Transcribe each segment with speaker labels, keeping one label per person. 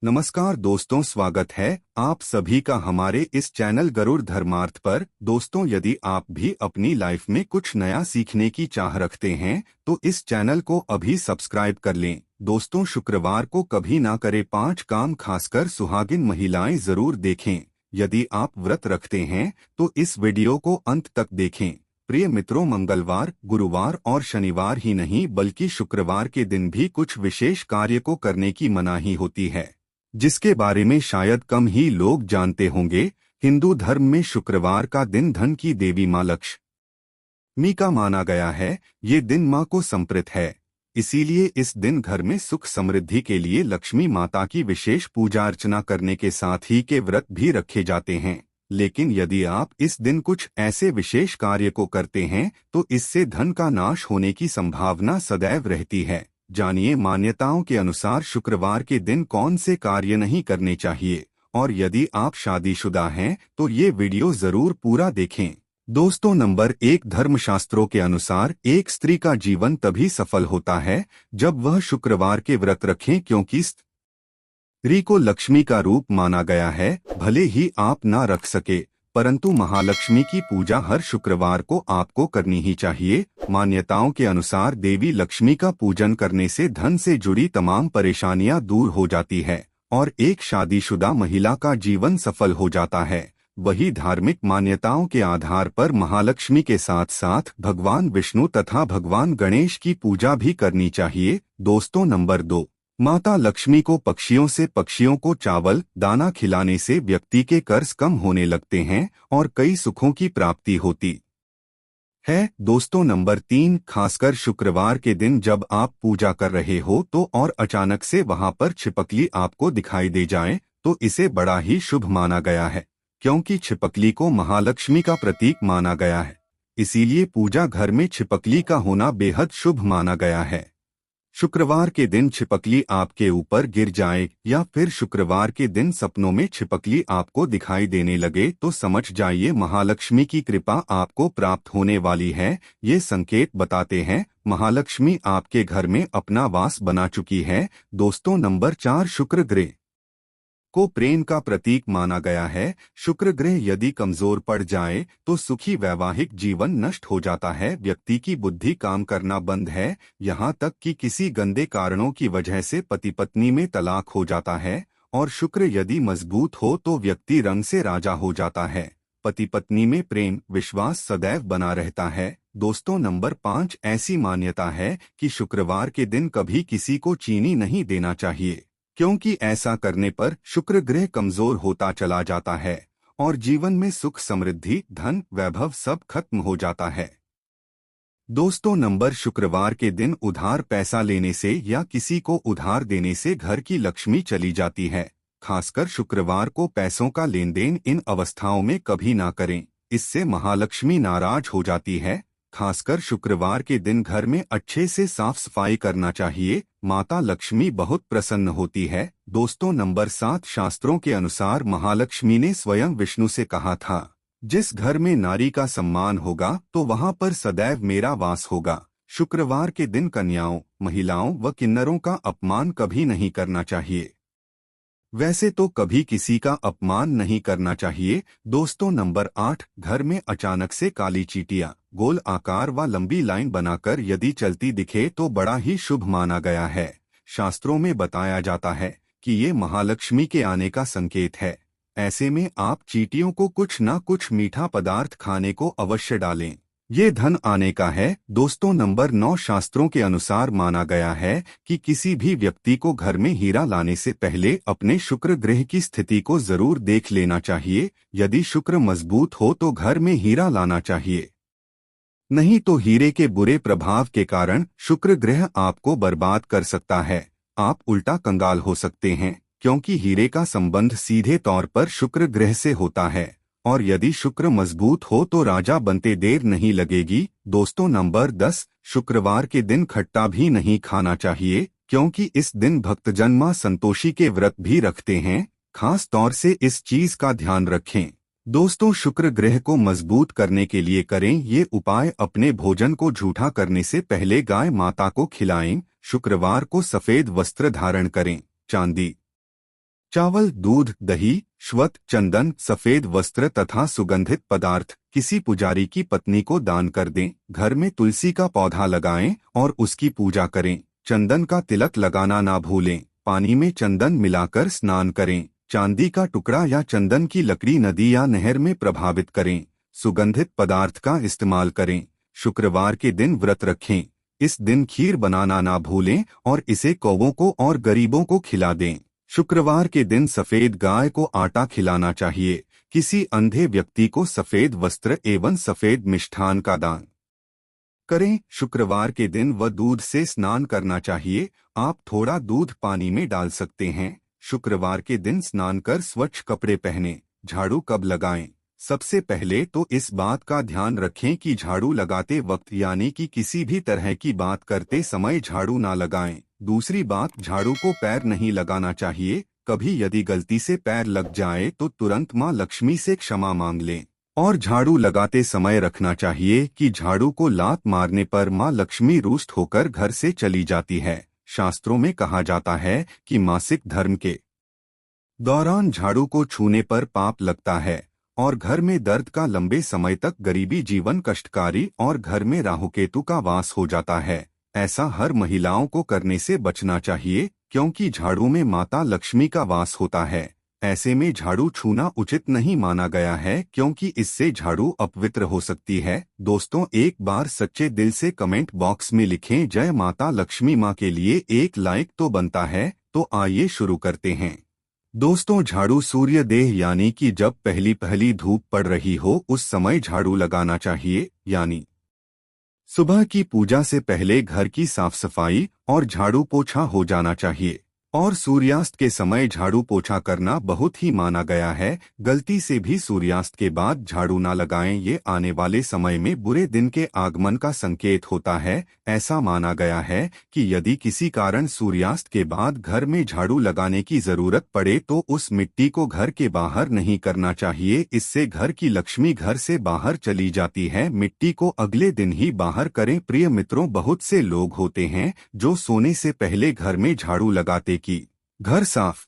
Speaker 1: नमस्कार दोस्तों, स्वागत है आप सभी का हमारे इस चैनल गरुड़ धर्मार्थ पर। दोस्तों, यदि आप भी अपनी लाइफ में कुछ नया सीखने की चाह रखते हैं तो इस चैनल को अभी सब्सक्राइब कर लें। दोस्तों, शुक्रवार को कभी ना करे 5 काम खासकर सुहागिन महिलाएं जरूर देखें। यदि आप व्रत रखते हैं तो इस वीडियो को अंत तक देखें। प्रिय मित्रों, मंगलवार, गुरुवार और शनिवार ही नहीं बल्कि शुक्रवार के दिन भी कुछ विशेष कार्य को करने की मनाही होती है, जिसके बारे में शायद कम ही लोग जानते होंगे। हिंदू धर्म में शुक्रवार का दिन धन की देवी माँ लक्ष्मी का माना गया है। ये दिन माँ को समर्पित है, इसीलिए इस दिन घर में सुख समृद्धि के लिए लक्ष्मी माता की विशेष पूजा अर्चना करने के साथ ही के व्रत भी रखे जाते हैं। लेकिन यदि आप इस दिन कुछ ऐसे विशेष कार्य को करते हैं तो इससे धन का नाश होने की संभावना सदैव रहती है। जानिए मान्यताओं के अनुसार शुक्रवार के दिन कौन से कार्य नहीं करने चाहिए, और यदि आप शादीशुदा हैं तो ये वीडियो जरूर पूरा देखें। दोस्तों, नंबर 1, धर्मशास्त्रों के अनुसार एक स्त्री का जीवन तभी सफल होता है जब वह शुक्रवार के व्रत रखें, क्योंकि स्त्री को लक्ष्मी का रूप माना गया है। भले ही आप ना रख सके, परंतु महालक्ष्मी की पूजा हर शुक्रवार को आपको करनी ही चाहिए। मान्यताओं के अनुसार देवी लक्ष्मी का पूजन करने से धन से जुड़ी तमाम परेशानियां दूर हो जाती है और एक शादीशुदा महिला का जीवन सफल हो जाता है। वही धार्मिक मान्यताओं के आधार पर महालक्ष्मी के साथ साथ भगवान विष्णु तथा भगवान गणेश की पूजा भी करनी चाहिए। दोस्तों, नंबर 2, माता लक्ष्मी को पक्षियों को चावल दाना खिलाने से व्यक्ति के कर्ज कम होने लगते हैं और कई सुखों की प्राप्ति होती है। दोस्तों, नंबर 3, खासकर शुक्रवार के दिन जब आप पूजा कर रहे हो तो और अचानक से वहां पर छिपकली आपको दिखाई दे जाए तो इसे बड़ा ही शुभ माना गया है, क्योंकि छिपकली को महालक्ष्मी का प्रतीक माना गया है। इसीलिए पूजा घर में छिपकली का होना बेहद शुभ माना गया है। शुक्रवार के दिन छिपकली आपके ऊपर गिर जाए या फिर शुक्रवार के दिन सपनों में छिपकली आपको दिखाई देने लगे तो समझ जाइए महालक्ष्मी की कृपा आपको प्राप्त होने वाली है। ये संकेत बताते हैं महालक्ष्मी आपके घर में अपना वास बना चुकी है। दोस्तों, नंबर 4, शुक्र ग्रह को प्रेम का प्रतीक माना गया है। शुक्र ग्रह यदि कमजोर पड़ जाए तो सुखी वैवाहिक जीवन नष्ट हो जाता है, व्यक्ति की बुद्धि काम करना बंद है, यहाँ तक कि किसी गंदे कारणों की वजह से पति पत्नी में तलाक हो जाता है। और शुक्र यदि मजबूत हो तो व्यक्ति रंग से राजा हो जाता है, पति पत्नी में प्रेम विश्वास सदैव बना रहता है। दोस्तों, नंबर 5, ऐसी मान्यता है कि शुक्रवार के दिन कभी किसी को चीनी नहीं देना चाहिए, क्योंकि ऐसा करने पर शुक्र ग्रह कमजोर होता चला जाता है और जीवन में सुख समृद्धि धन वैभव सब खत्म हो जाता है। दोस्तों, नंबर शुक्रवार के दिन उधार पैसा लेने से या किसी को उधार देने से घर की लक्ष्मी चली जाती है। खासकर शुक्रवार को पैसों का लेन देन इन अवस्थाओं में कभी ना करें, इससे महालक्ष्मी नाराज हो जाती है। खासकर शुक्रवार के दिन घर में अच्छे से साफ सफाई करना चाहिए, माता लक्ष्मी बहुत प्रसन्न होती है। दोस्तों, नंबर 7, शास्त्रों के अनुसार महालक्ष्मी ने स्वयं विष्णु से कहा था, जिस घर में नारी का सम्मान होगा तो वहां पर सदैव मेरा वास होगा। शुक्रवार के दिन कन्याओं, महिलाओं व किन्नरों का अपमान कभी नहीं करना चाहिए। वैसे तो कभी किसी का अपमान नहीं करना चाहिए। दोस्तों, नंबर 8, घर में अचानक से काली चींटियां गोल आकार व लंबी लाइन बनाकर यदि चलती दिखे तो बड़ा ही शुभ माना गया है। शास्त्रों में बताया जाता है कि ये महालक्ष्मी के आने का संकेत है। ऐसे में आप चींटियों को कुछ न कुछ मीठा पदार्थ खाने को अवश्य डालें, ये धन आने का है। दोस्तों, नंबर 9, शास्त्रों के अनुसार माना गया है कि किसी भी व्यक्ति को घर में हीरा लाने से पहले अपने शुक्र ग्रह की स्थिति को जरूर देख लेना चाहिए। यदि शुक्र मजबूत हो तो घर में हीरा लाना चाहिए, नहीं तो हीरे के बुरे प्रभाव के कारण शुक्र ग्रह आपको बर्बाद कर सकता है। आप उल्टा कंगाल हो सकते हैं, क्योंकि हीरे का संबंध सीधे तौर पर शुक्र ग्रह से होता है और यदि शुक्र मजबूत हो तो राजा बनते देर नहीं लगेगी। दोस्तों, नंबर 10, शुक्रवार के दिन खट्टा भी नहीं खाना चाहिए, क्योंकि इस दिन भक्तजन मां संतोषी के व्रत भी रखते हैं। खास तौर से इस चीज का ध्यान रखें। दोस्तों, शुक्र ग्रह को मजबूत करने के लिए करें ये उपाय। अपने भोजन को जूठा करने से पहले गाय माता को खिलाएं। शुक्रवार को सफेद वस्त्र धारण करें, चांदी चावल, दूध, दही, श्वत, चंदन, सफेद वस्त्र तथा सुगंधित पदार्थ किसी पुजारी की पत्नी को दान कर दें। घर में तुलसी का पौधा लगाएं और उसकी पूजा करें। चंदन का तिलक लगाना ना भूलें। पानी में चंदन मिलाकर स्नान करें। चांदी का टुकड़ा या चंदन की लकड़ी नदी या नहर में प्रभावित करें। सुगंधित पदार्थ का इस्तेमाल करें। शुक्रवार के दिन व्रत रखें। इस दिन खीर बनाना ना भूलें और इसे कौवों को और गरीबों को खिला दें। शुक्रवार के दिन सफेद गाय को आटा खिलाना चाहिए। किसी अंधे व्यक्ति को सफेद वस्त्र एवं सफेद मिष्ठान का दान करें। शुक्रवार के दिन दूध से स्नान करना चाहिए। आप थोड़ा दूध पानी में डाल सकते हैं। शुक्रवार के दिन स्नान कर स्वच्छ कपड़े पहनें। झाड़ू कब लगाएं? सबसे पहले तो इस बात का ध्यान रखें कि झाड़ू लगाते वक्त यानी कि किसी भी तरह की बात करते समय झाड़ू ना लगाएं। दूसरी बात, झाड़ू को पैर नहीं लगाना चाहिए। कभी यदि गलती से पैर लग जाए तो तुरंत मां लक्ष्मी से क्षमा मांग लें। और झाड़ू लगाते समय रखना चाहिए कि झाड़ू को लात मारने पर मां लक्ष्मी रुष्ट होकर घर से चली जाती है। शास्त्रों में कहा जाता है कि मासिक धर्म के दौरान झाड़ू को छूने पर पाप लगता है और घर में दर्द का लंबे समय तक गरीबी जीवन कष्टकारी और घर में राहुकेतु का वास हो जाता है। ऐसा हर महिलाओं को करने से बचना चाहिए क्योंकि झाड़ू में माता लक्ष्मी का वास होता है। ऐसे में झाड़ू छूना उचित नहीं माना गया है क्योंकि इससे झाड़ू अपवित्र हो सकती है। दोस्तों, एक बार सच्चे दिल से कमेंट बॉक्स में लिखें जय माता लक्ष्मी माँ के लिए एक लाइक तो बनता है। तो आइए शुरू करते हैं। दोस्तों, झाड़ू सूर्य देह यानी कि जब पहली पहली धूप पड़ रही हो उस समय झाड़ू लगाना चाहिए। यानी सुबह की पूजा से पहले घर की साफ सफाई और झाड़ू पोछा हो जाना चाहिए। और सूर्यास्त के समय झाड़ू पोछा करना बहुत ही माना गया है। गलती से भी सूर्यास्त के बाद झाड़ू ना लगाएं, ये आने वाले समय में बुरे दिन के आगमन का संकेत होता है। ऐसा माना गया है कि यदि किसी कारण सूर्यास्त के बाद घर में झाड़ू लगाने की जरूरत पड़े तो उस मिट्टी को घर के बाहर नहीं करना चाहिए। इससे घर की लक्ष्मी घर से बाहर चली जाती है। मिट्टी को अगले दिन ही बाहर करें। प्रिय मित्रों, बहुत से लोग होते हैं जो सोने से पहले घर में झाड़ू लगाते कि घर साफ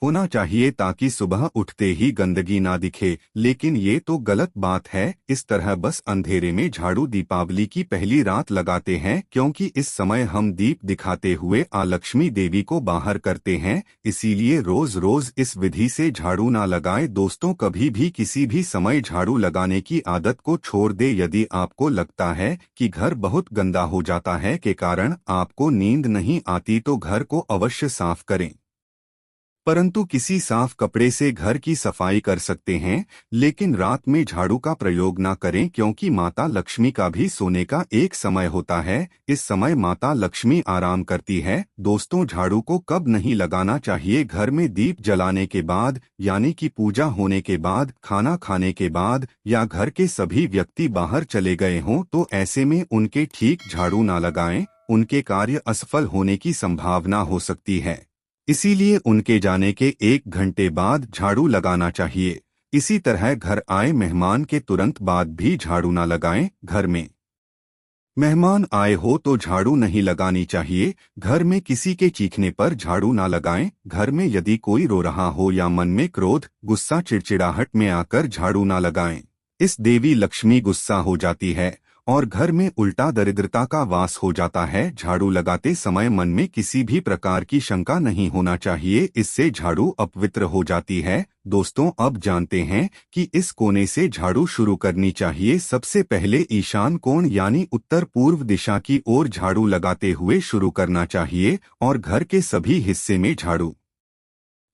Speaker 1: होना चाहिए ताकि सुबह उठते ही गंदगी ना दिखे, लेकिन ये तो गलत बात है। इस तरह बस अंधेरे में झाड़ू दीपावली की पहली रात लगाते हैं क्योंकि इस समय हम दीप दिखाते हुए लक्ष्मी देवी को बाहर करते हैं। इसीलिए रोज रोज इस विधि से झाड़ू ना लगाएं। दोस्तों, कभी भी किसी भी समय झाड़ू लगाने की आदत को छोड़ दे। यदि आपको लगता है कि घर बहुत गंदा हो जाता है के कारण आपको नींद नहीं आती तो घर को अवश्य साफ करें, परंतु किसी साफ कपड़े से घर की सफाई कर सकते हैं। लेकिन रात में झाड़ू का प्रयोग ना करें क्योंकि माता लक्ष्मी का भी सोने का एक समय होता है। इस समय माता लक्ष्मी आराम करती है। दोस्तों, झाड़ू को कब नहीं लगाना चाहिए? घर में दीप जलाने के बाद यानी कि पूजा होने के बाद, खाना खाने के बाद या घर के सभी व्यक्ति बाहर चले गए हों तो ऐसे में उनके ठीक झाड़ू ना लगाएं। उनके कार्य असफल होने की संभावना हो सकती है। इसीलिए उनके जाने के 1 घंटे बाद झाड़ू लगाना चाहिए। इसी तरह घर आए मेहमान के तुरंत बाद भी झाड़ू ना लगाएं। घर में मेहमान आए हो तो झाड़ू नहीं लगानी चाहिए। घर में किसी के चीखने पर झाड़ू ना लगाएं। घर में यदि कोई रो रहा हो या मन में क्रोध, गुस्सा, चिड़चिड़ाहट में आकर झाड़ू ना लगाएं। इस देवी लक्ष्मी गुस्सा हो जाती है और घर में उल्टा दरिद्रता का वास हो जाता है। झाड़ू लगाते समय मन में किसी भी प्रकार की शंका नहीं होना चाहिए, इससे झाड़ू अपवित्र हो जाती है। दोस्तों, अब जानते हैं कि इस कोने से झाड़ू शुरू करनी चाहिए। सबसे पहले ईशान कोण यानी उत्तर पूर्व दिशा की ओर झाड़ू लगाते हुए शुरू करना चाहिए और घर के सभी हिस्से में झाड़ू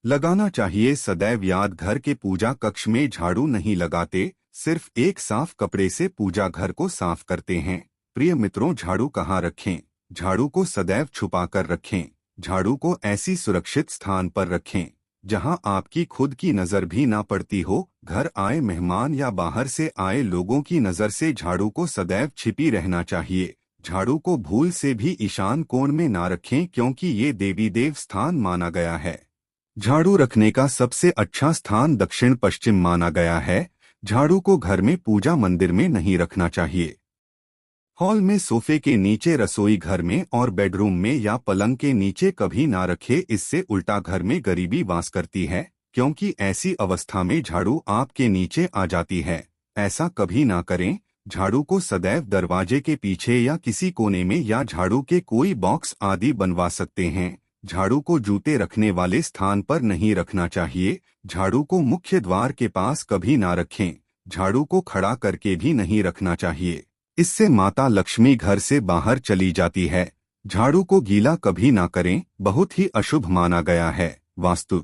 Speaker 1: लगाना चाहिए। सदैव याद, घर के पूजा कक्ष में झाड़ू नहीं लगाते, सिर्फ एक साफ कपड़े से पूजा घर को साफ करते हैं। प्रिय मित्रों, झाड़ू कहाँ रखें? झाड़ू को सदैव छुपा कर रखें। झाड़ू को ऐसी सुरक्षित स्थान पर रखें जहां आपकी खुद की नजर भी ना पड़ती हो। घर आए मेहमान या बाहर से आए लोगों की नजर से झाड़ू को सदैव छिपी रहना चाहिए। झाड़ू को भूल से भी ईशान कोण में ना रखें क्योंकि ये देवी देव स्थान माना गया है। झाड़ू रखने का सबसे अच्छा स्थान दक्षिण पश्चिम माना गया है। झाड़ू को घर में पूजा मंदिर में नहीं रखना चाहिए। हॉल में, सोफे के नीचे, रसोई घर में और बेडरूम में या पलंग के नीचे कभी ना रखे। इससे उल्टा घर में गरीबी वास करती है, क्योंकि ऐसी अवस्था में झाड़ू आपके नीचे आ जाती है। ऐसा कभी ना करें। झाड़ू को सदैव दरवाजे के पीछे या किसी कोने में या झाड़ू के कोई बॉक्स आदि बनवा सकते हैं। झाड़ू को जूते रखने वाले स्थान पर नहीं रखना चाहिए। झाड़ू को मुख्य द्वार के पास कभी ना रखें। झाड़ू को खड़ा करके भी नहीं रखना चाहिए, इससे माता लक्ष्मी घर से बाहर चली जाती है। झाड़ू को गीला कभी ना करें, बहुत ही अशुभ माना गया है। वास्तु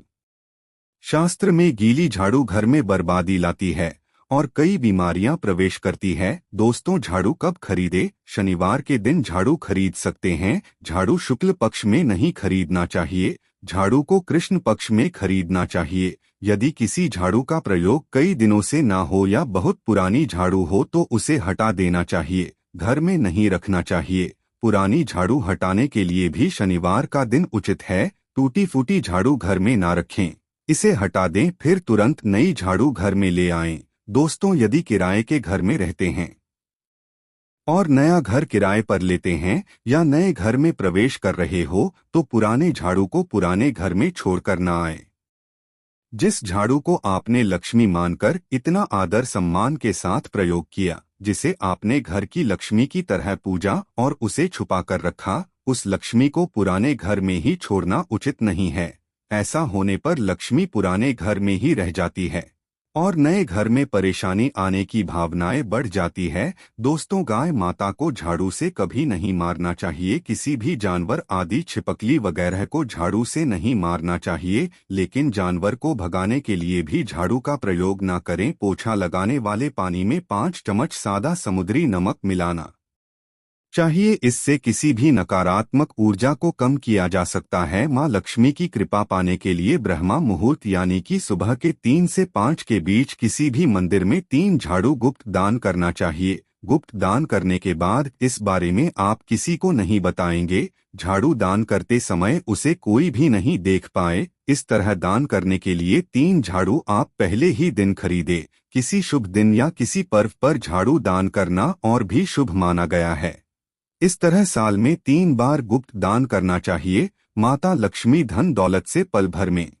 Speaker 1: शास्त्र में गीली झाड़ू घर में बर्बादी लाती है और कई बीमारियां प्रवेश करती है। दोस्तों, झाड़ू कब खरीदे? शनिवार के दिन झाड़ू खरीद सकते हैं। झाड़ू शुक्ल पक्ष में नहीं खरीदना चाहिए। झाड़ू को कृष्ण पक्ष में खरीदना चाहिए। यदि किसी झाड़ू का प्रयोग कई दिनों से ना हो या बहुत पुरानी झाड़ू हो तो उसे हटा देना चाहिए, घर में नहीं रखना चाहिए। पुरानी झाड़ू हटाने के लिए भी शनिवार का दिन उचित है। टूटी फूटी झाड़ू घर में ना रखें, इसे हटा दें, फिर तुरंत नई झाड़ू घर में ले आएं। दोस्तों, यदि किराए के घर में रहते हैं और नया घर किराए पर लेते हैं या नए घर में प्रवेश कर रहे हो तो पुराने झाड़ू को पुराने घर में छोड़कर ना आए। जिस झाड़ू को आपने लक्ष्मी मानकर इतना आदर सम्मान के साथ प्रयोग किया, जिसे आपने घर की लक्ष्मी की तरह पूजा और उसे छुपा कर रखा, उस लक्ष्मी को पुराने घर में ही छोड़ना उचित नहीं है। ऐसा होने पर लक्ष्मी पुराने घर में ही रह जाती है और नए घर में परेशानी आने की भावनाएं बढ़ जाती है। दोस्तों, गाय माता को झाड़ू से कभी नहीं मारना चाहिए। किसी भी जानवर आदि छिपकली वगैरह को झाड़ू से नहीं मारना चाहिए, लेकिन जानवर को भगाने के लिए भी झाड़ू का प्रयोग ना करें। पोछा लगाने वाले पानी में 5 चम्मच सादा समुद्री नमक मिलाना चाहिए। इससे किसी भी नकारात्मक ऊर्जा को कम किया जा सकता है। मां लक्ष्मी की कृपा पाने के लिए ब्रह्मा मुहूर्त यानी कि सुबह के 3 से 5 के बीच किसी भी मंदिर में 3 झाड़ू गुप्त दान करना चाहिए। गुप्त दान करने के बाद इस बारे में आप किसी को नहीं बताएंगे। झाड़ू दान करते समय उसे कोई भी नहीं देख पाए। इस तरह दान करने के लिए 3 झाड़ू आप पहले ही दिन खरीदे। किसी शुभ दिन या किसी पर्व पर झाड़ू दान करना और भी शुभ माना गया है। इस तरह साल में 3 बार गुप्त दान करना चाहिए। माता लक्ष्मी धन दौलत से पल भर में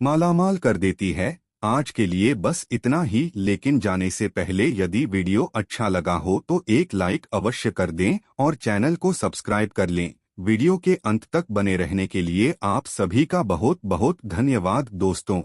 Speaker 1: मालामाल कर देती है। आज के लिए बस इतना ही, लेकिन जाने से पहले यदि वीडियो अच्छा लगा हो तो एक लाइक अवश्य कर दें और चैनल को सब्सक्राइब कर लें। वीडियो के अंत तक बने रहने के लिए आप सभी का बहुत बहुत धन्यवाद दोस्तों।